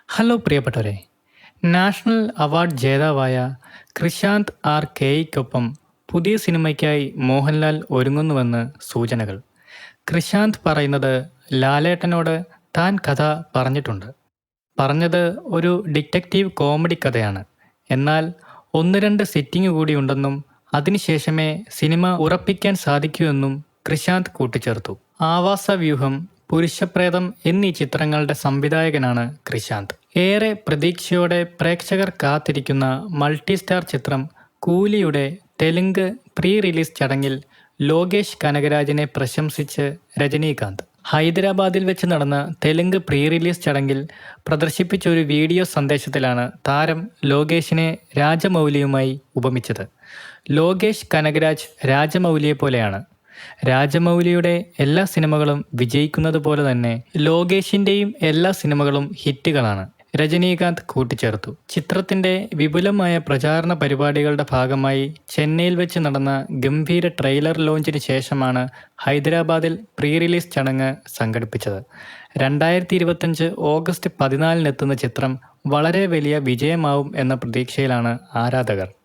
Hello പ്രിയപ്പെട്ടവരെ, national award ജേതാവായ Krishanth R കെയ്ക്കൊപ്പം പുതിയ സിനിമയ്ക്കായി മോഹൻലാൽ ഒരുങ്ങുന്നുവെന്ന് സൂചനകൾ. കൃഷാന്ത് പറയുന്നത് ലാലേട്ടനോട് താൻ കഥ പറഞ്ഞിട്ടുണ്ട്. പറഞ്ഞത് ഒരു ഡിറ്റക്റ്റീവ് കോമഡി കഥയാണ്. എന്നാൽ ഒന്ന് രണ്ട് സിറ്റിംഗ് കൂടി ഉണ്ടെന്നും അതിനുശേഷമേ സിനിമ ഉറപ്പിക്കാൻ സാധിക്കൂ എന്നും കൃഷാന്ത് കൂട്ടിച്ചേർത്തു. ആവാസവ്യൂഹം, പുരുഷപ്രേതം എന്നീ ചിത്രങ്ങളുടെ സംവിധായകനാണ് കൃഷാന്ത്. ഏറെ പ്രതീക്ഷയോടെ പ്രേക്ഷകർ കാത്തിരിക്കുന്ന മൾട്ടി സ്റ്റാർ ചിത്രം കൂലിയുടെ തെലുങ്ക് പ്രീ റിലീസ് ചടങ്ങിൽ ലോകേഷ് കനകരാജിനെ പ്രശംസിച്ച് രജനീകാന്ത്. ഹൈദരാബാദിൽ വെച്ച് നടന്ന തെലുങ്ക് പ്രീ റിലീസ് ചടങ്ങിൽ പ്രദർശിപ്പിച്ച ഒരു വീഡിയോ സന്ദേശത്തിലാണ് താരം ലോകേഷിനെ രാജമൗലിയുമായി ഉപമിച്ചത്. ലോകേഷ് കനകരാജ് രാജമൗലിയെപ്പോലെയാണ്. രാജമൗലിയുടെ എല്ലാ സിനിമകളും വിജയിക്കുന്നത് പോലെ തന്നെ ലോകേഷിൻ്റെയും എല്ലാ സിനിമകളും ഹിറ്റുകളാണ്, രജനീകാന്ത് കൂട്ടിച്ചേർത്തു. ചിത്രത്തിന്റെ വിപുലമായ പ്രചാരണ പരിപാടികളുടെ ഭാഗമായി ചെന്നൈയിൽ വെച്ച് നടന്ന ഗംഭീര ട്രെയിലർ ലോഞ്ചിന് ശേഷമാണ് ഹൈദരാബാദിൽ പ്രീ റിലീസ് ചടങ്ങ് സംഘടിപ്പിച്ചത്. 2025 ഓഗസ്റ്റ് 14-നെത്തുന്ന ചിത്രം വളരെ വലിയ വിജയമാവും എന്ന പ്രതീക്ഷയിലാണ് ആരാധകർ.